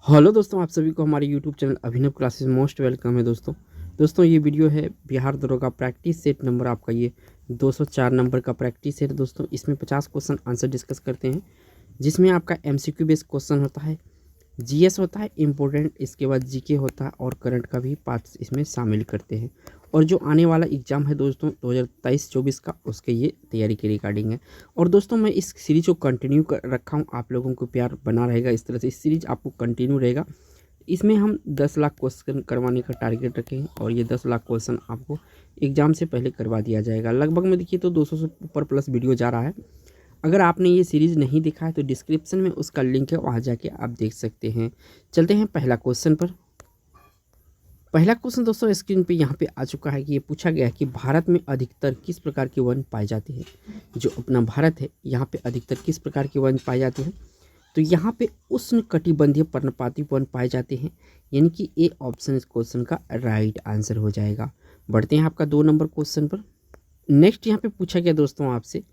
Hello दोस्तों, आप सभी को हमारे यूट्यूब चैनल अभिनव क्लासेस मोस्ट वेलकम है। दोस्तों ये वीडियो है बिहार दरोगा प्रैक्टिस सेट नंबर आपका ये 204 नंबर का प्रैक्टिस सेट। दोस्तों इसमें 50 क्वेश्चन आंसर डिस्कस करते हैं, जिसमें आपका एमसीक्यू बेस्ड क्वेश्चन होता है, जीएस होता है इम्पोर्टेंट, इसके बाद जीके होता है और करंट का भी पार्ट्स इसमें शामिल करते हैं। और जो आने वाला एग्ज़ाम है दोस्तों 2023-24 का, उसके ये तैयारी के रिगार्डिंग है। और दोस्तों मैं इस सीरीज को कंटिन्यू कर रखा हूँ, आप लोगों को प्यार बना रहेगा इस तरह से, इस सीरीज आपको कंटिन्यू रहेगा। इसमें हम 10 लाख क्वेश्चन करवाने का टारगेट रखे हैं और ये 10 लाख क्वेश्चन आपको एग्ज़ाम से पहले करवा दिया जाएगा। लगभग में देखिए तो 200 से ऊपर प्लस वीडियो जा रहा है। अगर आपने ये सीरीज़ नहीं देखा है तो डिस्क्रिप्शन में उसका लिंक है, वहाँ जाके आप देख सकते हैं। चलते हैं पहला क्वेश्चन पर। पहला क्वेश्चन दोस्तों स्क्रीन पे यहाँ पे आ चुका है कि ये पूछा गया है कि भारत में अधिकतर किस प्रकार के वन पाए जाते हैं। जो अपना भारत है यहाँ पे अधिकतर किस प्रकार के वन पाए जाते हैं, तो यहाँ पे उष्णकटिबंधीय पर्णपाती वन पाए जाते हैं, यानी कि ए ऑप्शन इस क्वेश्चन का राइट आंसर हो जाएगा। बढ़ते हैं आपका 2 नंबर क्वेश्चन पर। नेक्स्ट यहाँ पे पूछा गया दोस्तों आपसे,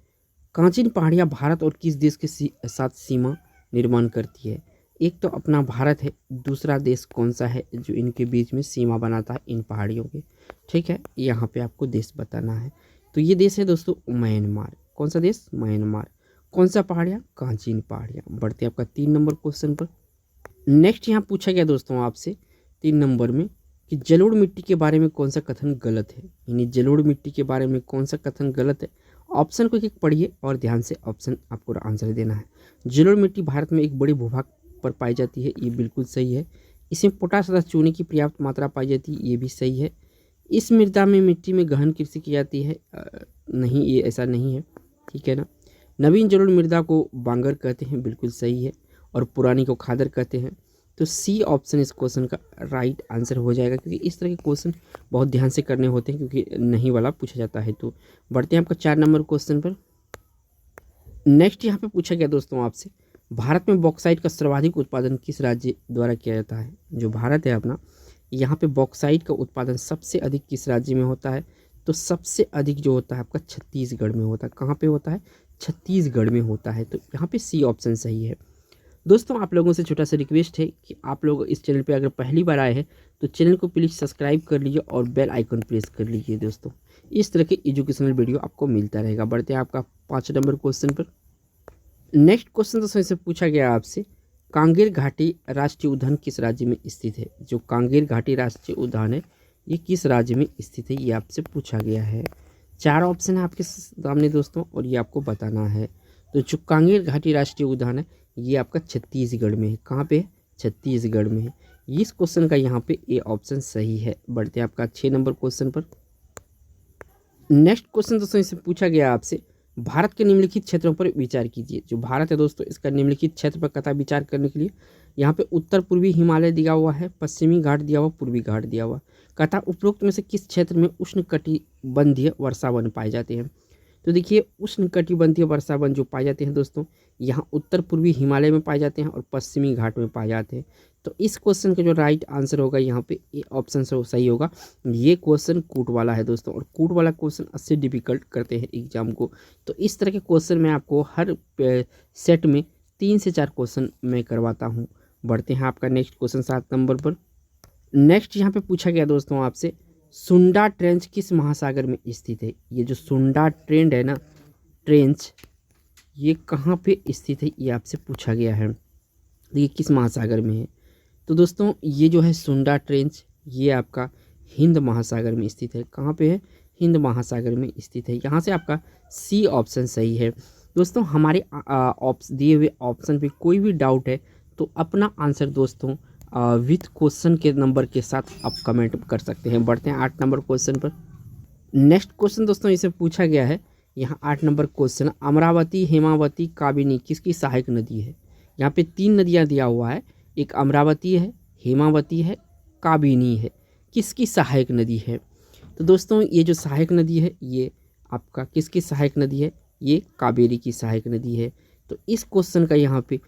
कांचीन पहाड़ियाँ भारत और किस देश के साथ सीमा निर्माण करती है। एक तो अपना भारत है, दूसरा देश कौन सा है जो इनके बीच में सीमा बनाता है इन पहाड़ियों के। ठीक है, यहाँ पे आपको देश बताना है। तो ये देश है दोस्तों म्यांमार। कौन सा देश? म्यांमार। कौन सा पहाड़ियाँ? कांचीन पहाड़ियाँ। बढ़ते हैं आपका 3 नंबर क्वेश्चन पर। नेक्स्ट यहाँ पूछा गया दोस्तों आपसे 3 नंबर में कि जलोढ़ मिट्टी के बारे में कौन सा कथन गलत है, यानी जलोढ़ मिट्टी के बारे में कौन सा कथन गलत है। ऑप्शन को एक पढ़िए और ध्यान से ऑप्शन आपको आंसर देना है। जलोढ़ मिट्टी भारत में एक बड़े भूभाग पर पाई जाती है, ये बिल्कुल सही है। इसमें पोटाश तथा चूने की पर्याप्त मात्रा पाई जाती है, ये भी सही है। इस मृदा में मिट्टी में गहन कृषि की जाती है, नहीं ये ऐसा नहीं है। ठीक है ना। नवीन जलोढ़ मृदा को बांगर कहते हैं, बिल्कुल सही है। और पुरानी को खादर कहते हैं। तो सी ऑप्शन इस क्वेश्चन का राइट आंसर हो जाएगा, क्योंकि इस तरह के क्वेश्चन बहुत ध्यान से करने होते हैं, क्योंकि नहीं वाला पूछा जाता है। तो बढ़ते हैं आपका 4 नंबर क्वेश्चन पर। नेक्स्ट यहाँ पे पूछा गया दोस्तों आपसे, भारत में बॉक्साइट का सर्वाधिक उत्पादन किस राज्य द्वारा किया जाता है। जो भारत है अपना, यहाँ पे बॉक्साइट का उत्पादन सबसे अधिक किस राज्य में होता है, तो सबसे अधिक जो होता है आपका छत्तीसगढ़ में होता है। कहाँ पे होता है? छत्तीसगढ़ में होता है। तो यहाँ पे सी ऑप्शन सही है। दोस्तों आप लोगों से छोटा सा रिक्वेस्ट है कि आप लोग इस चैनल पे अगर पहली बार आए हैं तो चैनल को प्लीज़ सब्सक्राइब कर लीजिए और बेल आइकन प्रेस कर लीजिए। दोस्तों इस तरह के एजुकेशनल वीडियो आपको मिलता रहेगा। बढ़ते हैं आपका 5 नंबर क्वेश्चन पर। नेक्स्ट क्वेश्चन दोस्तों इससे पूछा गया आपसे, कांगेर घाटी राष्ट्रीय उद्यान किस राज्य में स्थित है। जो कांगेर घाटी राष्ट्रीय उद्यान है ये किस राज्य में स्थित है, ये आपसे पूछा गया है। 4 ऑप्शन है आपके सामने दोस्तों और ये आपको बताना है। तो जो कांगेर घाटी राष्ट्रीय उद्यान है ये आपका छत्तीसगढ़ में है। कहाँ पे है? छत्तीसगढ़ में है। इस क्वेश्चन का यहाँ पे ए ऑप्शन सही है। बढ़ते हैं आपका 6 नंबर क्वेश्चन पर। नेक्स्ट क्वेश्चन दोस्तों इससे पूछा गया आपसे, भारत के निम्नलिखित क्षेत्रों पर विचार कीजिए। जो भारत है दोस्तों इसका निम्नलिखित क्षेत्र पर कथा विचार करने के लिए यहाँ पे उत्तर पूर्वी हिमालय दिया हुआ है, पश्चिमी घाट दिया हुआ, पूर्वी घाट दिया हुआ। कथा उपरोक्त में से किस क्षेत्र में उष्णकटिबंधीय वर्षावन पाए जाते हैं। तो देखिए उष्णकटिबंधीय वर्षावन जो पाए जाते हैं दोस्तों यहाँ उत्तर पूर्वी हिमालय में पाए जाते हैं और पश्चिमी घाट में पाए जाते हैं। तो इस क्वेश्चन का जो राइट आंसर होगा यहाँ पे ए ऑप्शन से सही होगा। ये क्वेश्चन कूट वाला है दोस्तों, और कूट वाला क्वेश्चन अच्छे डिफिकल्ट करते हैं एग्जाम को। तो इस तरह के क्वेश्चन मैं आपको हर सेट में 3 से 4 क्वेश्चन मैं करवाता हूँ। बढ़ते हैं आपका नेक्स्ट क्वेश्चन 7 नंबर पर। नेक्स्ट यहाँ पे पूछा गया दोस्तों आपसे, सुंडा ट्रेंच किस महासागर में स्थित है। ये जो सुंडा ट्रेंड है ना, ट्रेंच, ये कहाँ पे स्थित है ये आपसे पूछा गया है। ये किस महासागर में है। तो दोस्तों ये जो है सुंडा ट्रेंच ये आपका हिंद महासागर में स्थित है। कहाँ पे है? हिंद महासागर में स्थित है। यहाँ से आपका सी ऑप्शन सही है। दोस्तों हमारे दिए हुए ऑप्शन पे कोई भी डाउट है तो अपना आंसर दोस्तों विथ क्वेश्चन के नंबर के साथ आप कमेंट कर सकते हैं। बढ़ते हैं 8 नंबर क्वेश्चन पर। नेक्स्ट क्वेश्चन दोस्तों इसे पूछा गया है, यहाँ 8 नंबर क्वेश्चन, अमरावती, हेमावती, काबिनी किसकी सहायक नदी है। यहाँ पे 3 नदियाँ दिया हुआ है, एक अमरावती है, हेमावती है, काबिनी है, किसकी सहायक नदी है। तो दोस्तों ये जो सहायक नदी है ये आपका किसकी सहायक नदी है, ये कावेरी की सहायक नदी है। तो इस क्वेश्चन का यहाँ पे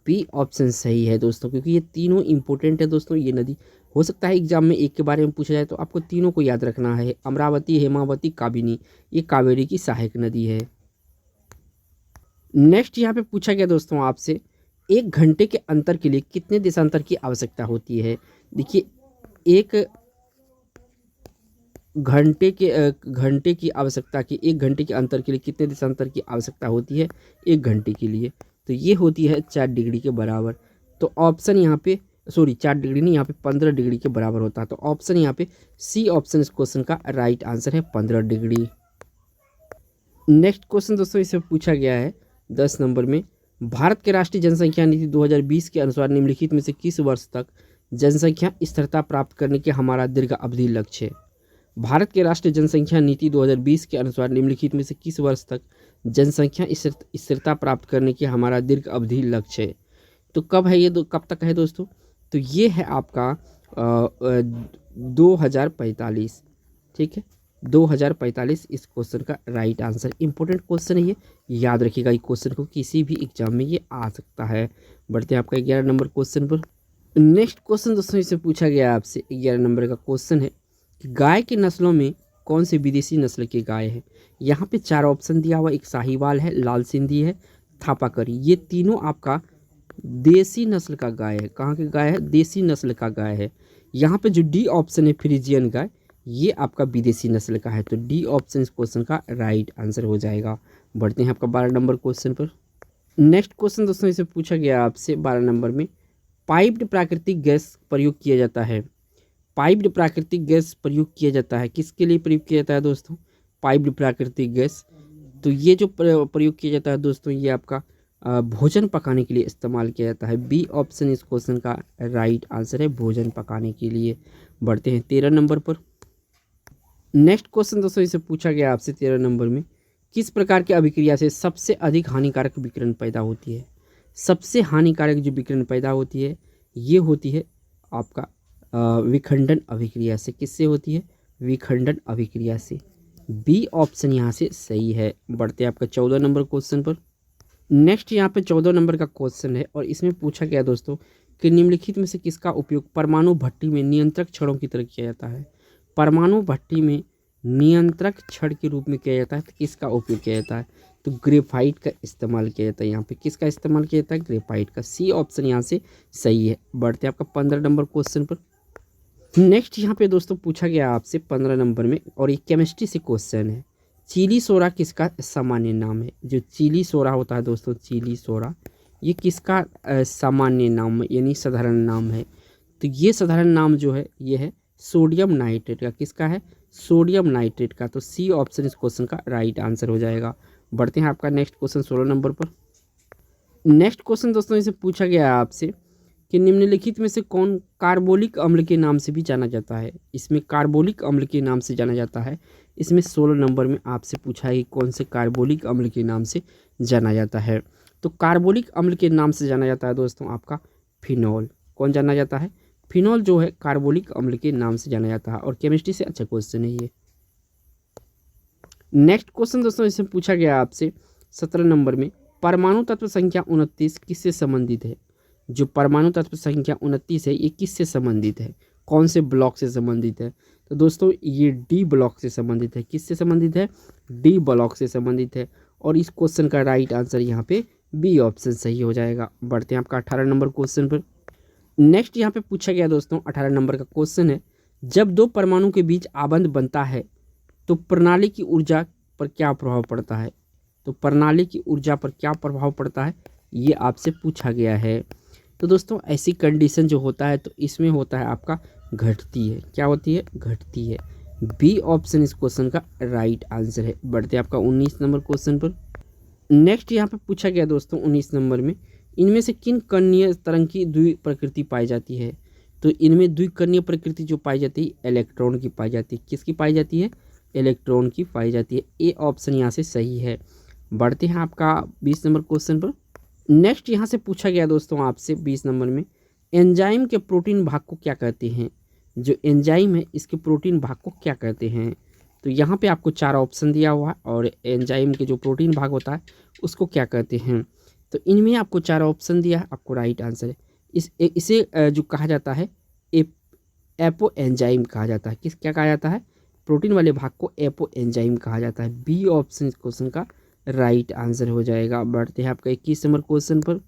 बी ऑप्शन सही है दोस्तों, क्योंकि ये तीनों इंपॉर्टेंट है दोस्तों। ये नदी हो सकता है एग्जाम में एक के बारे में पूछा जाए तो आपको तीनों को याद रखना है, अमरावती, हेमावती, काबिनी, ये कावेरी की सहायक नदी है। नेक्स्ट यहाँ पे पूछा गया दोस्तों आपसे, एक घंटे के अंतर के लिए कितने देशांतर की आवश्यकता होती है? देखिए, एक घंटे की आवश्यकता की, एक घंटे के अंतर के लिए कितने देशांतर की आवश्यकता होती है एक घंटे के लिए? तो ये होती है 4 डिग्री के बराबर। तो ऑप्शन यहाँ पे, सॉरी 4 डिग्री नहीं, यहाँ पे 15 डिग्री के बराबर होता है। तो ऑप्शन यहाँ पे सी ऑप्शन इस क्वेश्चन का राइट आंसर है, 15 डिग्री। नेक्स्ट क्वेश्चन दोस्तों इससे पूछा गया है 10 नंबर में, भारत के राष्ट्रीय जनसंख्या नीति 2020 के अनुसार निम्नलिखित में से किस वर्ष तक जनसंख्या स्थिरता प्राप्त करने के हमारा दीर्घ अवधि लक्ष्य है? भारत के राष्ट्रीय जनसंख्या नीति 2020 के अनुसार निम्नलिखित में से किस वर्ष तक जनसंख्या स्थिरता प्राप्त करने की हमारा दीर्घ अवधि लक्ष्य है? तो कब है ये, कब तक है दोस्तों? तो ये है आपका 2045। ठीक है, 2045 इस क्वेश्चन का राइट आंसर। इंपॉर्टेंट क्वेश्चन है ये, याद रखिएगा। इस क्वेश्चन को किसी भी एग्जाम में ये आ सकता है। बढ़ते हैं आपका 11 नंबर क्वेश्चन पर। नेक्स्ट क्वेश्चन दोस्तों इससे पूछा गया आपसे 11 नंबर का क्वेश्चन है कि गाय की नस्लों में कौन से विदेशी नस्ल की गाय है? यहाँ पे 4 ऑप्शन दिया हुआ, एक साहिवाल है, लाल सिंधी है, थापाकरी। ये तीनों आपका देसी नस्ल का गाय है। कहाँ की गाय है? देसी नस्ल का गाय है। यहाँ पे जो डी ऑप्शन है फ्रीजियन गाय, ये आपका विदेशी नस्ल का है। तो डी ऑप्शन इस क्वेश्चन का राइट आंसर हो जाएगा। बढ़ते हैं आपका 12 नंबर क्वेश्चन पर। नेक्स्ट क्वेश्चन दोस्तों इसे पूछा गया आपसे 12 नंबर में, पाइप्ड प्राकृतिक गैस प्रयोग किया जाता है। पाइप्ड प्राकृतिक गैस प्रयोग किया जाता है, किसके लिए प्रयोग किया जाता है दोस्तों? पाइप्ड प्राकृतिक गैस। तो ये जो प्रयोग किया जाता है दोस्तों, ये आपका भोजन पकाने के लिए इस्तेमाल किया जाता है। बी ऑप्शन इस क्वेश्चन का राइट आंसर है, भोजन पकाने के लिए। बढ़ते हैं 13 नंबर पर। नेक्स्ट क्वेश्चन दोस्तों इसे पूछा गया आपसे 13 नंबर में, किस प्रकार की अभिक्रिया से सबसे अधिक हानिकारक विकिरण पैदा होती है? सबसे हानिकारक जो विकिरण पैदा होती है ये होती है आपका विखंडन अभिक्रिया से। किससे होती है? विखंडन अभिक्रिया से। बी ऑप्शन यहाँ से सही है। बढ़ते हैं आपका 14 नंबर क्वेश्चन पर। नेक्स्ट यहाँ पे 14 नंबर का क्वेश्चन है और इसमें पूछा गया दोस्तों कि निम्नलिखित में से किसका उपयोग परमाणु भट्टी में नियंत्रक छड़ों की तरह किया जाता है? परमाणु भट्टी में नियंत्रक छड़ के रूप में किया जाता है, तो किसका उपयोग किया जाता है? तो ग्रेफाइट का इस्तेमाल किया जाता है। यहाँ पे किसका इस्तेमाल किया जाता है? ग्रेफाइट का। सी ऑप्शन यहाँ से सही है। बढ़ते हैं आपका 15 नंबर क्वेश्चन पर। नेक्स्ट यहाँ पे दोस्तों पूछा गया आपसे 15 नंबर में और ये केमिस्ट्री से क्वेश्चन है, चीली सोरा किसका सामान्य नाम है? जो चीली सोरा होता है दोस्तों, चीली सोरा, ये किसका सामान्य नाम है, यानी साधारण नाम है? तो ये साधारण नाम जो है ये है सोडियम नाइट्रेट का। किसका है? सोडियम नाइट्रेट का। तो सी ऑप्शन इस क्वेश्चन का राइट आंसर हो जाएगा। बढ़ते हैं आपका नेक्स्ट क्वेश्चन 16 नंबर पर। नेक्स्ट क्वेश्चन दोस्तों इसे पूछा गया है आपसे कि निम्नलिखित में से कौन कार्बोलिक अम्ल के नाम से भी जाना जाता है? इसमें कार्बोलिक अम्ल के नाम से जाना जाता है। इसमें 16 नंबर में आपसे पूछा है कि कौन से कार्बोलिक अम्ल के नाम से जाना जाता है? तो कार्बोलिक अम्ल के नाम से जाना जाता है दोस्तों आपका फिनॉल। कौन जाना जाता है? फिनॉल जो है कार्बोलिक अम्ल के नाम से जाना जाता है। और केमिस्ट्री से अच्छा क्वेश्चन है ये। नेक्स्ट क्वेश्चन दोस्तों इससे पूछा गया आपसे 17 नंबर में, परमाणु तत्व संख्या 29 किससे संबंधित है? जो परमाणु तत्व संख्या 29 है ये किससे संबंधित है? कौन से ब्लॉक से संबंधित है? तो दोस्तों ये डी ब्लॉक से संबंधित है। किससे संबंधित है? डी ब्लॉक से संबंधित है। और इस क्वेश्चन का राइट आंसर यहाँ पे बी ऑप्शन सही हो जाएगा। बढ़ते हैं आपका 18 नंबर क्वेश्चन पर। नेक्स्ट यहाँ पे पूछा गया दोस्तों 18 नंबर का क्वेश्चन है, जब दो परमाणु के बीच आबंध बनता है तो प्रणाली की ऊर्जा पर क्या प्रभाव पड़ता है? तो प्रणाली की ऊर्जा पर क्या प्रभाव पड़ता है ये आपसे पूछा गया है। तो दोस्तों ऐसी कंडीशन जो होता है तो इसमें होता है आपका घटती है। क्या होती है? घटती है। बी ऑप्शन इस क्वेश्चन का राइट आंसर है। बढ़ते हैं आपका 19 नंबर क्वेश्चन पर। नेक्स्ट यहाँ पे पूछा गया दोस्तों 19 नंबर में, इनमें से किन कणीय तरंग की द्वि प्रकृति पाई जाती है? तो इनमें द्विकणीय प्रकृति जो पाई जाती है इलेक्ट्रॉन की पाई जाती है। किसकी पाई जाती है? इलेक्ट्रॉन की पाई जाती है। ए ऑप्शन यहाँ से सही है। बढ़ते हैं आपका 20 नंबर क्वेश्चन पर। नेक्स्ट यहाँ से पूछा गया दोस्तों आपसे 20 नंबर में, एंजाइम के प्रोटीन भाग को क्या कहते हैं? जो एंजाइम है इसके प्रोटीन भाग को क्या कहते हैं? तो यहाँ पे आपको 4 ऑप्शन दिया हुआ है और एंजाइम के जो प्रोटीन भाग होता है उसको क्या कहते हैं? तो इनमें आपको 4 ऑप्शन दिया है, आपको राइट आंसर है इसे जो कहा जाता है एपो एंजाइम कहा जाता है। क्या कहा जाता है? प्रोटीन वाले भाग को एपो एंजाइम कहा जाता है। बी ऑप्शन इस क्वेश्चन का राइट आंसर हो जाएगा। बढ़ते हैं आपका 21 नंबर क्वेश्चन पर।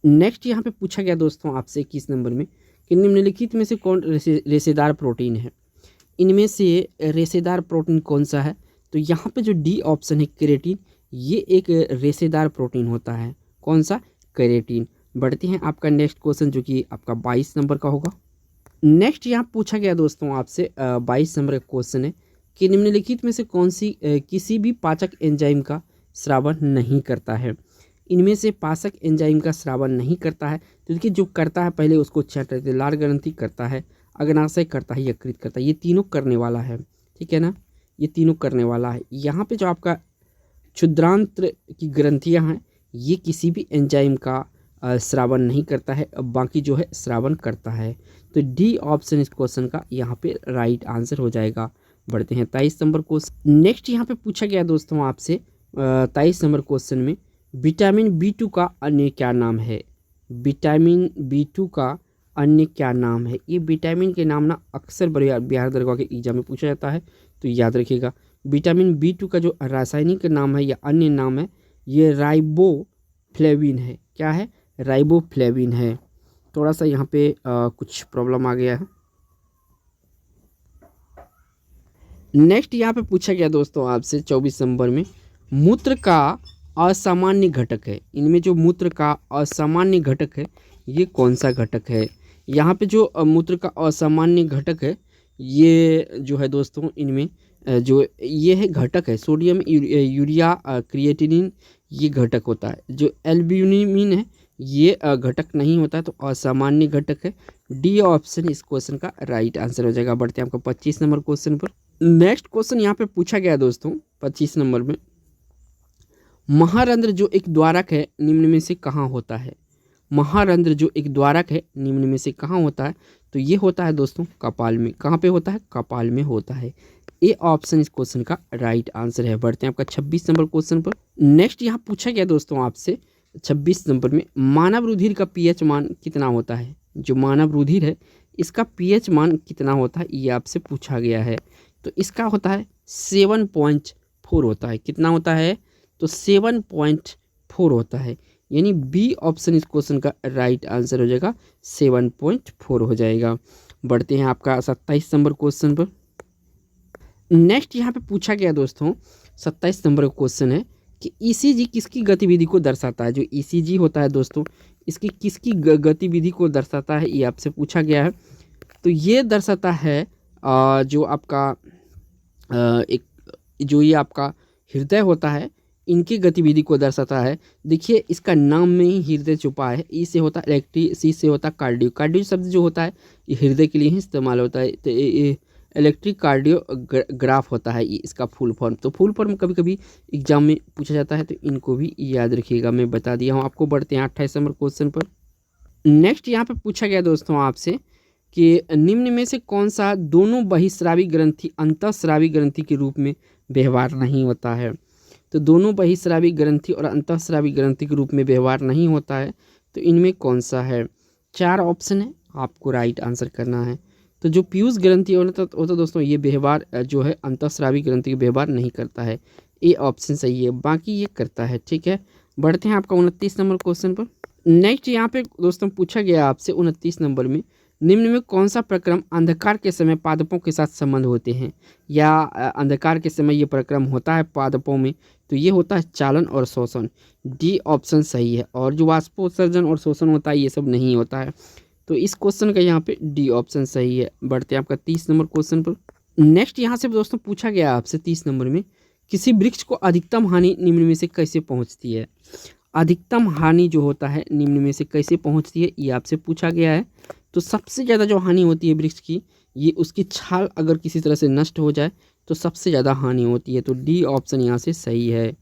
नेक्स्ट यहाँ पे पूछा गया दोस्तों आपसे 21 नंबर में कि निम्नलिखित में से कौन रेशेदार प्रोटीन है। इनमें से रेशेदार प्रोटीन कौन सा है? तो यहाँ पे जो डी ऑप्शन है केरेटिन, ये एक रेशेदार प्रोटीन होता है। कौन सा? केरेटिन। बढ़ते हैं आपका नेक्स्ट क्वेश्चन जो कि आपका 22 नंबर का होगा। नेक्स्ट यहाँ पूछा गया दोस्तों आपसे 22 नंबर का क्वेश्चन है कि निम्नलिखित में से कौन सी किसी भी पाचक एंजाइम का स्रावन नहीं करता है। इनमें से पाचक एंजाइम का स्रावन नहीं करता है तो देखिए जो करता है पहले उसको चेक करते हैं। लाल ग्रंथि करता है, अग्नाशय करता है, यकृत करता है, ये तीनों करने वाला है, ठीक है ना, ये तीनों करने वाला है। यहाँ पे जो आपका क्षुद्रांत्र की ग्रंथियाँ हैं ये किसी भी एंजाइम का स्रावन नहीं करता है, बाकी जो है स्रावन करता है। तो डी ऑप्शन इस क्वेश्चन का यहाँ पे राइट आंसर हो जाएगा। बढ़ते हैं 23 नंबर क्वेश्चन। नेक्स्ट यहाँ पे पूछा गया दोस्तों आपसे 23 नंबर क्वेश्चन में विटामिन B2 का अन्य क्या नाम है। विटामिन B2 का अन्य क्या नाम है। ये विटामिन के नाम ना अक्सर बिहार दरगाह के एग्जाम में पूछा जाता है, तो याद रखिएगा। विटामिन B2 का जो रासायनिक नाम है या अन्य नाम है ये राइबोफ्लेविन है। क्या है? राइबोफ्लेविन है। थोड़ा सा यहाँ पे कुछ प्रॉब्लम आ गया है। नेक्स्ट यहाँ पे पूछा गया दोस्तों आपसे 24 नंबर में मूत्र का असामान्य घटक है। इनमें जो मूत्र का असामान्य घटक है ये कौन सा घटक है। यहाँ पे जो मूत्र का असामान्य घटक है ये जो है दोस्तों इनमें जो ये है घटक है सोडियम यूरिया क्रिएटिनिन, ये घटक होता है। जो एल्ब्यूमिन है ये घटक नहीं होता है, तो असामान्य घटक है। डी ऑप्शन इस क्वेश्चन का राइट आंसर हो जाएगा। बढ़ते हैं आपका 25 नंबर क्वेश्चन पर। नेक्स्ट क्वेश्चन यहाँ पे पूछा गया दोस्तों 25 नंबर में महारंध्र जो एक द्वारक है निम्न में से कहाँ होता है। महारंध्र जो एक द्वारक है निम्न में से कहाँ होता है। तो ये होता है दोस्तों कपाल में। कहाँ पे होता है? कपाल में होता है। ए ऑप्शन इस क्वेश्चन का राइट आंसर है। बढ़ते हैं आपका 26 नंबर क्वेश्चन पर। नेक्स्ट यहाँ पूछा गया दोस्तों आपसे 26 नंबर में मानव रुधिर का पीएच मान कितना होता है। जो मानव रुधिर है इसका पीएच मान कितना होता है ये आपसे पूछा गया है। तो इसका होता है 7.4 होता है। कितना होता है? तो 7.4 होता है। यानी बी ऑप्शन इस क्वेश्चन का राइट आंसर हो जाएगा, 7.4 हो जाएगा। बढ़ते हैं आपका 27 नंबर क्वेश्चन पर। नेक्स्ट यहाँ पे पूछा गया दोस्तों 27 नंबर का क्वेश्चन है कि ईसीजी किसकी गतिविधि को दर्शाता है। जो ईसीजी होता है दोस्तों इसकी किसकी गतिविधि को दर्शाता है ये आपसे पूछा गया है। तो ये दर्शाता है जो आपका एक जो ये आपका हृदय होता है इनकी गतिविधि को दर्शाता है। देखिए इसका नाम में ही हृदय छुपा है। ई से होता है इलेक्ट्रिक, सी से होता है कार्डियो। कार्डियो शब्द जो होता है ये हृदय के लिए ही इस्तेमाल होता है। तो इलेक्ट्रिक कार्डियोग्राफ होता है ये इसका फुल फॉर्म। तो फुल फॉर्म कभी कभी एग्जाम में पूछा जाता है, तो इनको भी याद रखिएगा, मैं बता दिया हूँ आपको। बढ़ते हैं 28 नंबर क्वेश्चन पर। नेक्स्ट यहाँ पे पूछा गया दोस्तों आपसे कि निम्न में से कौन सा दोनों बहिस्रावी ग्रंथि अंतःस्रावी ग्रंथि के रूप में व्यवहार नहीं होता है। तो दोनों बहिस्रावी ग्रंथि और अंतःस्रावी ग्रंथि के रूप में व्यवहार नहीं होता है, तो इनमें कौन सा है। 4 ऑप्शन है, आपको राइट आंसर करना है। तो जो पीयूष ग्रंथि होता दोस्तों ये व्यवहार जो है अंतःस्रावी ग्रंथि का व्यवहार नहीं करता है। ए ऑप्शन सही है, बाकी ये करता है, ठीक है। बढ़ते हैं आपका 29 नंबर क्वेश्चन पर। नेक्स्ट यहाँ पे दोस्तों पूछा गया आपसे 29 नंबर में निम्न में कौन सा प्रक्रम अंधकार के समय पादपों के साथ संबंध होते हैं, या अंधकार के समय ये प्रक्रम होता है पादपों में। तो ये होता है चालन और शोषण। डी ऑप्शन सही है। और जो वाष्पोत्सर्जन और शोषण होता है ये सब नहीं होता है, तो इस क्वेश्चन का यहाँ पे डी ऑप्शन सही है। बढ़ते हैं आपका 30 नंबर क्वेश्चन पर। नेक्स्ट यहाँ से दोस्तों पूछा गया आपसे 30 नंबर में किसी वृक्ष को अधिकतम हानि निम्न में से कैसे पहुँचती है। अधिकतम हानि जो होता है निम्न में से कैसे पहुँचती है ये आपसे पूछा गया है। तो सबसे ज़्यादा जो हानि होती है वृक्ष की, ये उसकी छाल अगर किसी तरह से नष्ट हो जाए तो सबसे ज़्यादा हानि होती है। तो डी ऑप्शन यहाँ से सही है।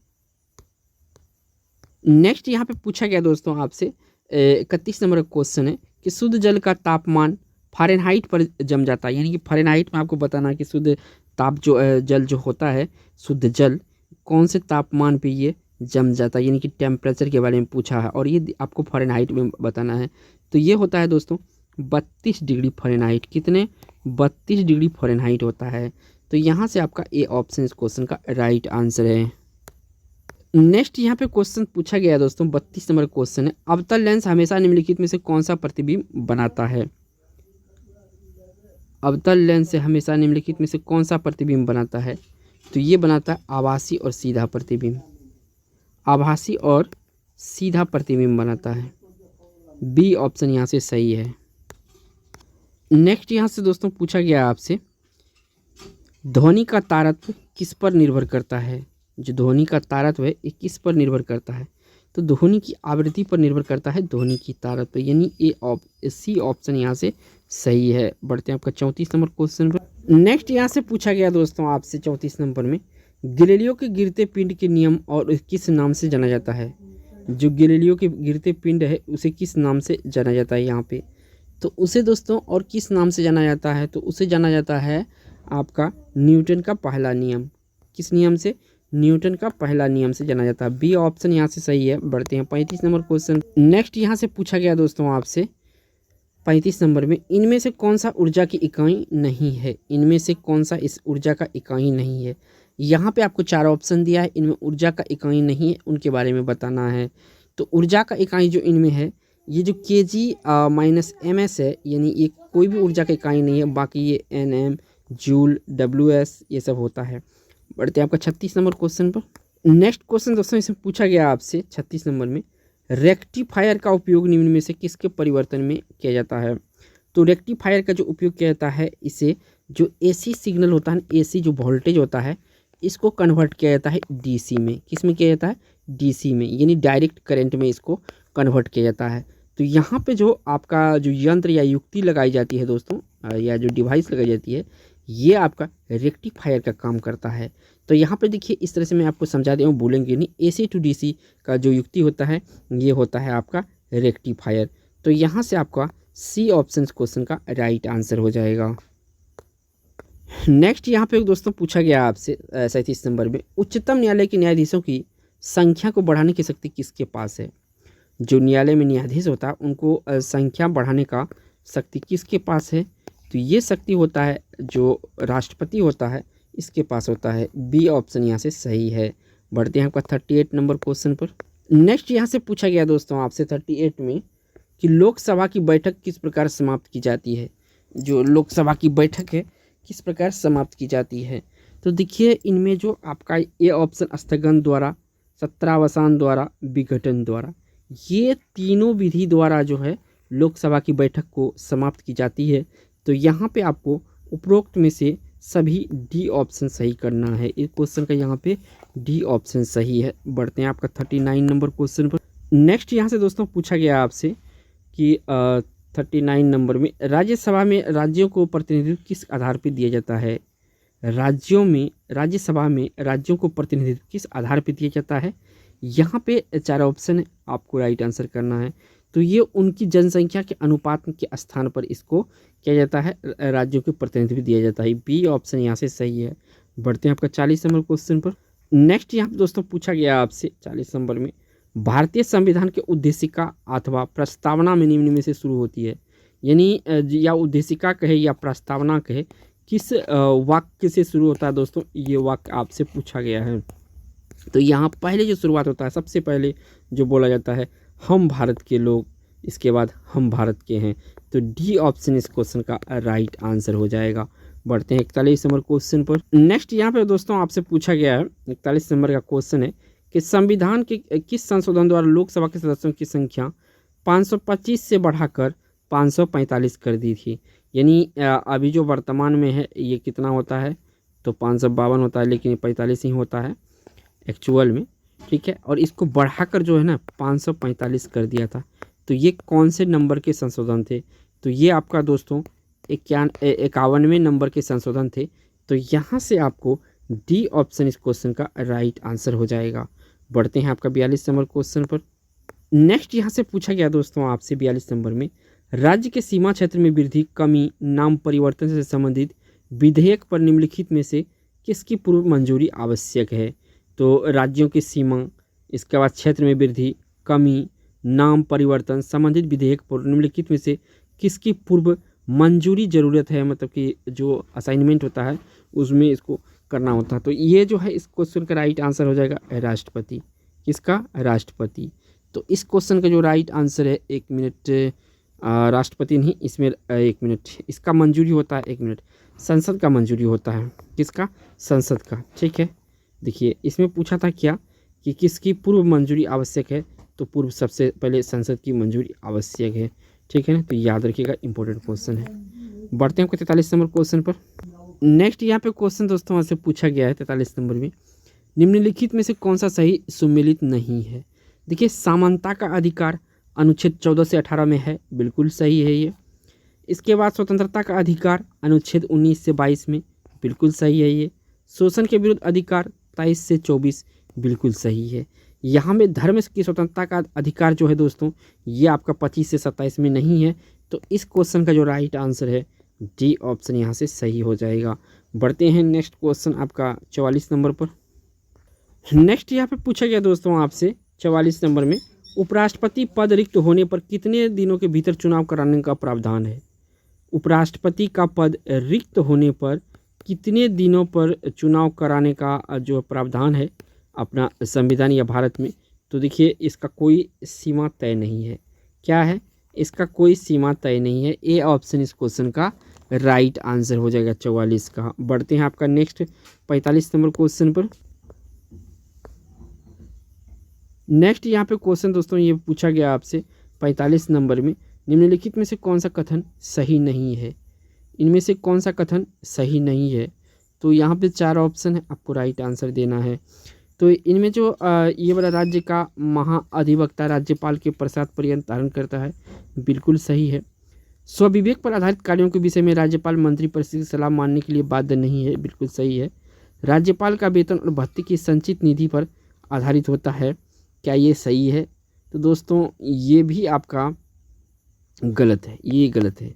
नेक्स्ट यहाँ पे पूछा गया दोस्तों आपसे 31 नंबर का क्वेश्चन है कि शुद्ध जल का तापमान फ़ारेनहाइट पर जम जाता है। यानी कि फ़ारेनहाइट में आपको बताना है कि शुद्ध ताप जो जल जो होता है, शुद्ध जल कौन से तापमान पे ये जम जाता है, यानी कि टेम्परेचर के बारे में पूछा है और ये आपको फ़ारेनहाइट में बताना है। तो ये होता है दोस्तों 32 डिग्री फ़ारेनहाइट। कितने? 32 डिग्री फ़ारेनहाइट होता है। तो यहाँ से आपका ए ऑप्शन इस क्वेश्चन का राइट आंसर है। नेक्स्ट यहाँ पे क्वेश्चन पूछा गया है दोस्तों, 32 नंबर क्वेश्चन है, अवतल लेंस हमेशा निम्नलिखित में से कौन सा प्रतिबिंब बनाता है? अवतल लेंस से हमेशा निम्नलिखित में से कौन सा प्रतिबिंब बनाता है? तो ये बनाता है आभासी और सीधा प्रतिबिंब। आभासी और सीधा प्रतिबिंब बनाता है। बी ऑप्शन यहाँ से सही है। नेक्स्ट यहाँ से दोस्तों पूछा गया आपसे, ध्वनि का तारत्व किस पर निर्भर करता है? जो ध्वनि का तारत्व है ये किस पर निर्भर करता है? तो ध्वनि की आवृत्ति पर निर्भर करता है ध्वनि की तारत्व, यानी सी ऑप्शन यहाँ से सही है। बढ़ते हैं आपका 34 नंबर क्वेश्चन पर। नेक्स्ट यहाँ से पूछा गया दोस्तों आपसे 34 नंबर में, गैलीलियो के गिरते पिंड के नियम और किस नाम से जाना जाता है? जो गैलीलियो के गिरते पिंड है उसे किस नाम से जाना जाता है यहाँ पे? तो उसे दोस्तों और किस नाम से जाना जाता है? तो उसे जाना जाता है आपका न्यूटन का पहला नियम। किस नियम से? न्यूटन का पहला नियम से जाना जाता है। बी ऑप्शन यहाँ से सही है। बढ़ते हैं 35 नंबर क्वेश्चन। नेक्स्ट यहाँ से पूछा गया दोस्तों आपसे 35 नंबर में, इनमें से कौन सा ऊर्जा की इकाई नहीं है? इनमें से कौन सा इस ऊर्जा का इकाई नहीं है? यहाँ पे आपको 4 ऑप्शन दिया है, इनमें ऊर्जा का इकाई नहीं है, उनके बारे में बताना है। तो ऊर्जा का इकाई जो इनमें है, ये जो kg-ms है, यानी ये कोई भी ऊर्जा का इकाई नहीं है, बाकी ये nm, जूल, WS ये सब होता है। बढ़ते हैं आपका 36 नंबर क्वेश्चन पर। नेक्स्ट क्वेश्चन दोस्तों इसमें पूछा गया आपसे 36 नंबर में, रेक्टिफायर का उपयोग निम्न में से किसके परिवर्तन में किया जाता है? तो रेक्टिफायर का जो उपयोग किया जाता है, इसे जो AC सिग्नल होता है, AC जो वोल्टेज होता है, इसको कन्वर्ट किया जाता है DC में। किस में किया जाता है? DC में, यानी डायरेक्ट करंट में इसको कन्वर्ट किया जाता है। तो यहाँ पे जो आपका जो यंत्र या युक्ति लगाई जाती है दोस्तों, या जो डिवाइस लगाई जाती है, ये आपका रेक्टिफायर का काम करता है। तो यहाँ पे देखिए इस तरह से मैं आपको समझा दिया हूँ, भूलेंगे नहीं। AC to DC का जो युक्ति होता है ये होता है आपका रेक्टिफायर। तो यहाँ से आपका सी ऑप्शन क्वेश्चन का राइट आंसर हो जाएगा। नेक्स्ट यहाँ पे दोस्तों पूछा गया आपसे 37 नंबर में, उच्चतम न्यायालय के न्यायाधीशों की संख्या को बढ़ाने की शक्ति किसके पास है? जो न्यायालय में न्यायाधीश होता है उनको संख्या बढ़ाने का शक्ति किसके पास है? तो ये शक्ति होता है जो राष्ट्रपति होता है, इसके पास होता है। बी ऑप्शन यहाँ से सही है। बढ़ते हैं आपका 38 नंबर क्वेश्चन पर। नेक्स्ट यहाँ से पूछा गया दोस्तों आपसे 38 में कि लोकसभा की बैठक किस प्रकार समाप्त की जाती है? जो लोकसभा की बैठक है किस प्रकार समाप्त की जाती है? तो देखिए इनमें जो आपका ए ऑप्शन स्थगन द्वारा, सत्रावसान द्वारा, विघटन द्वारा, ये तीनों विधि द्वारा जो है लोकसभा की बैठक को समाप्त की जाती है। तो यहाँ पे आपको उपरोक्त में से सभी डी ऑप्शन सही करना है। इस क्वेश्चन का यहाँ पे डी ऑप्शन सही है। बढ़ते हैं आपका 39 नंबर क्वेश्चन पर। नेक्स्ट यहाँ से दोस्तों पूछा गया आपसे कि 39 नंबर में, राज्यसभा में राज्यों को प्रतिनिधित्व किस आधार पर दिया जाता है? राज्यसभा में राज्यों को प्रतिनिधित्व किस आधार पर दिया जाता है? यहाँ पे 4 ऑप्शन है, आपको राइट आंसर करना है। तो ये उनकी जनसंख्या के अनुपात के स्थान पर इसको किया जाता है, राज्यों के प्रतिनिधित्व दिया जाता है। बी ऑप्शन यहाँ से सही है। बढ़ते हैं आपका 40 नंबर क्वेश्चन पर। नेक्स्ट यहाँ पे दोस्तों पूछा गया आपसे 40 नंबर में, भारतीय संविधान के उद्देशिका अथवा प्रस्तावना में निम्न में से शुरू होती है, यानी या उद्देशिका कहे या प्रस्तावना कहे, किस वाक्य से शुरू होता है दोस्तों? ये वाक्य आपसे पूछा गया है। तो यहाँ पहले जो शुरुआत होता है, सबसे पहले जो बोला जाता है, हम भारत के लोग, इसके बाद हम भारत के हैं। तो डी ऑप्शन इस क्वेश्चन का राइट आंसर हो जाएगा। बढ़ते हैं 41 नंबर क्वेश्चन पर। नेक्स्ट यहाँ पे दोस्तों आपसे पूछा गया है 41 नंबर का क्वेश्चन है कि संविधान के किस संशोधन द्वारा लोकसभा के सदस्यों की संख्या 525 से बढ़ाकर 545 कर दी थी? यानी अभी जो वर्तमान में है ये कितना होता है? तो 552 होता है, लेकिन 45 ही होता है एक्चुअल में, ठीक है। और इसको बढ़ाकर जो है ना 545 कर दिया था। तो ये कौन से नंबर के संशोधन थे? तो ये आपका दोस्तों 51वें नंबर के संशोधन थे। तो यहाँ से आपको डी ऑप्शन इस क्वेश्चन का राइट आंसर हो जाएगा। बढ़ते हैं आपका 42 नंबर क्वेश्चन पर। नेक्स्ट यहाँ से पूछा गया दोस्तों आपसे 42 नंबर में, राज्य के सीमा क्षेत्र में वृद्धि, कमी, नाम परिवर्तन से संबंधित विधेयक पर निम्नलिखित में से किसकी पूर्व मंजूरी आवश्यक है? तो राज्यों की सीमा, इसके बाद क्षेत्र में वृद्धि, कमी, नाम परिवर्तन संबंधित विधेयक पर निम्नलिखित में से किसकी पूर्व मंजूरी ज़रूरत है? मतलब कि जो असाइनमेंट होता है उसमें इसको करना होता है। तो ये जो है इस क्वेश्चन का राइट आंसर हो जाएगा राष्ट्रपति। किसका? राष्ट्रपति। तो इस क्वेश्चन का जो राइट आंसर है, 1 मिनट, राष्ट्रपति नहीं, इसमें 1 मिनट, इसका मंजूरी होता है 1 मिनट, संसद का मंजूरी होता है। किसका? संसद का। ठीक है, देखिए इसमें पूछा था क्या कि किसकी पूर्व मंजूरी आवश्यक है, तो पूर्व सबसे पहले संसद की मंजूरी आवश्यक है। ठीक है ना, तो याद रखिएगा, इंपॉर्टेंट क्वेश्चन है। बढ़ते हैं 43 नंबर क्वेश्चन पर। नेक्स्ट यहाँ पे क्वेश्चन दोस्तों आपसे पूछा गया है 43 नंबर में, निम्नलिखित में से कौन सा सही सुमेलित नहीं है? देखिए, समानता का अधिकार अनुच्छेद 14 से 18 में है, बिल्कुल सही है ये। इसके बाद स्वतंत्रता का अधिकार अनुच्छेद 19 से 22 में, बिल्कुल सही है ये। शोषण के विरुद्ध अधिकार 23 से 24, बिल्कुल सही है। यहाँ में धर्म की स्वतंत्रता का अधिकार जो है दोस्तों, ये आपका 25 से 27 में नहीं है। तो इस क्वेश्चन का जो राइट आंसर है, डी ऑप्शन यहाँ से सही हो जाएगा। बढ़ते हैं नेक्स्ट क्वेश्चन आपका 44 नंबर पर। नेक्स्ट यहाँ पे पूछा गया दोस्तों आपसे 44 नंबर में, उपराष्ट्रपति पद रिक्त होने पर कितने दिनों के भीतर चुनाव कराने का प्रावधान है? उपराष्ट्रपति का पद रिक्त होने पर कितने दिनों पर चुनाव कराने का जो प्रावधान है अपना संविधान या भारत में? तो देखिए, इसका कोई सीमा तय नहीं है। क्या है? इसका कोई सीमा तय नहीं है। ए ऑप्शन इस क्वेश्चन का राइट आंसर हो जाएगा 44 का। बढ़ते हैं आपका नेक्स्ट 45 नंबर क्वेश्चन पर। नेक्स्ट यहाँ पे क्वेश्चन दोस्तों ये पूछा गया आपसे 45 नंबर में, निम्नलिखित में से कौन सा कथन सही नहीं है? इनमें से कौन सा कथन सही नहीं है? तो यहाँ पे 4 ऑप्शन है, आपको राइट आंसर देना है। तो इनमें जो ये वाला राज्य का महाअधिवक्ता राज्यपाल के प्रसाद पर्यंत धारण करता है, बिल्कुल सही है। स्वविवेक पर आधारित कार्यों के विषय में राज्यपाल मंत्री परिषद की सलाह मानने के लिए बाध्य नहीं है, बिल्कुल सही है। राज्यपाल का वेतन और भत्ते की संचित निधि पर आधारित होता है, क्या ये सही है? तो दोस्तों ये भी आपका गलत है, ये गलत है।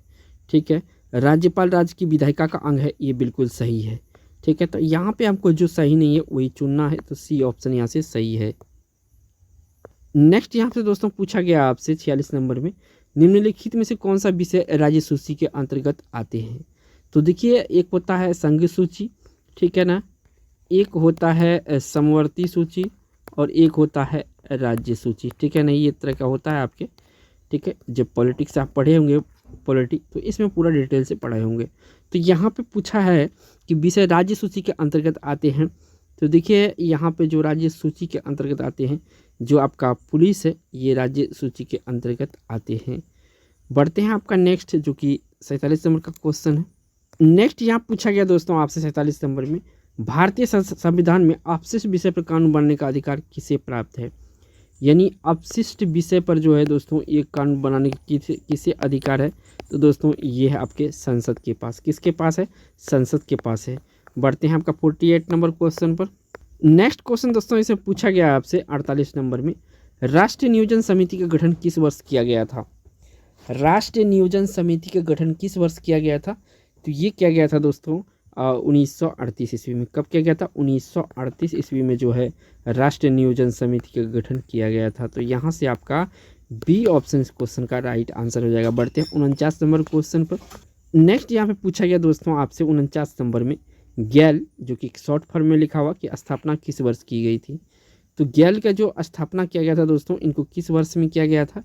ठीक है, राज्यपाल राज्य की विधायिका का अंग है, ये बिल्कुल सही है। ठीक है, तो यहाँ पे हमको जो सही नहीं है वही चुनना है, तो सी ऑप्शन यहाँ से सही है। नेक्स्ट यहाँ से दोस्तों पूछा गया आपसे 46 नंबर में, निम्नलिखित में से कौन सा विषय राज्य सूची के अंतर्गत आते हैं? तो देखिए, एक होता है संघ सूची, ठीक है ना, एक होता है समवर्ती सूची और एक होता है राज्य सूची। ठीक है ना, ये तरह का होता है आपके। ठीक है, जब पॉलिटिक्स आप पढ़े होंगे पॉलिटिक्स, तो इसमें पूरा डिटेल से पढ़े होंगे। तो यहाँ पे पूछा है कि विषय राज्य सूची के अंतर्गत आते हैं। तो देखिए, यहाँ पे जो राज्य सूची के अंतर्गत आते हैं, जो आपका पुलिस है, ये राज्य सूची के अंतर्गत आते हैं। बढ़ते हैं आपका नेक्स्ट, जो कि 47 नंबर का क्वेश्चन है। नेक्स्ट यहाँ पूछा गया दोस्तों आपसे 47 नंबर में, भारतीय संविधान में अपशिष्ट विषय पर कानून बनने का अधिकार किसे प्राप्त है? यानी अपशिष्ट विषय पर जो है दोस्तों ये कानून बनाने की किसे अधिकार है? तो दोस्तों ये है आपके संसद के पास। किसके पास है? संसद के पास है। बढ़ते हैं आपका 48 नंबर क्वेश्चन पर। नेक्स्ट क्वेश्चन दोस्तों इसे पूछा गया है आपसे 48 नंबर में, राष्ट्रीय नियोजन समिति का गठन किस वर्ष किया गया था? राष्ट्रीय नियोजन समिति का गठन किस वर्ष किया गया था? तो ये किया गया था दोस्तों 1938 ईस्वी में। कब किया गया था? 1938 ईस्वी में जो है राष्ट्रीय नियोजन समिति का गठन किया गया था। तो यहाँ से आपका बी ऑप्शन इस क्वेश्चन का राइट आंसर हो जाएगा। बढ़ते हैं 49 नंबर क्वेश्चन पर। नेक्स्ट यहाँ पे पूछा गया दोस्तों आपसे 49 नंबर में, गैल, जो कि शॉर्ट फॉर्म में लिखा हुआ, कि स्थापना किस वर्ष की गई थी? तो गैल का जो स्थापना किया गया था दोस्तों, इनको किस वर्ष में किया गया था?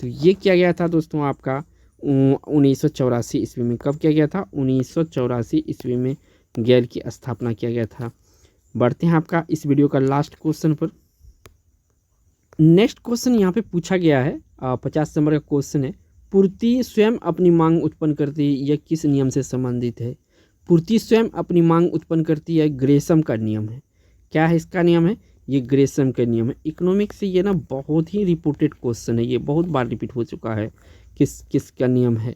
तो ये किया गया था दोस्तों आपका 1984 ईस्वी में। कब किया गया था? 1984 ईस्वी में गैल की स्थापना किया गया था। बढ़ते हैं आपका इस वीडियो का लास्ट क्वेश्चन पर। नेक्स्ट क्वेश्चन यहाँ पे पूछा गया है 50 नंबर का क्वेश्चन है, पूर्ति स्वयं अपनी मांग उत्पन्न करती है, यह किस नियम से संबंधित है? पूर्ति स्वयं अपनी मांग उत्पन्न करती है, ग्रेसम का नियम है। क्या है इसका नियम है? ये ग्रेसम का नियम है। इकोनॉमिक्स से ये ना बहुत ही रिपोर्टेड क्वेश्चन है, ये बहुत बार रिपीट हो चुका है। किसका नियम है?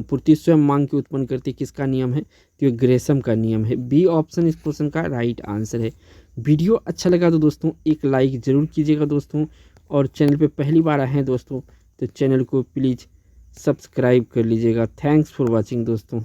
पूर्ति स्वयं मांग की उत्पन्न करती, किसका नियम है? तो ये ग्रेसम का नियम है। बी ऑप्शन इस क्वेश्चन का राइट आंसर है। वीडियो अच्छा लगा तो दोस्तों एक लाइक ज़रूर कीजिएगा दोस्तों, और चैनल पे पहली बार आए हैं दोस्तों तो चैनल को प्लीज़ सब्सक्राइब कर लीजिएगा। थैंक्स फॉर वॉचिंग दोस्तों।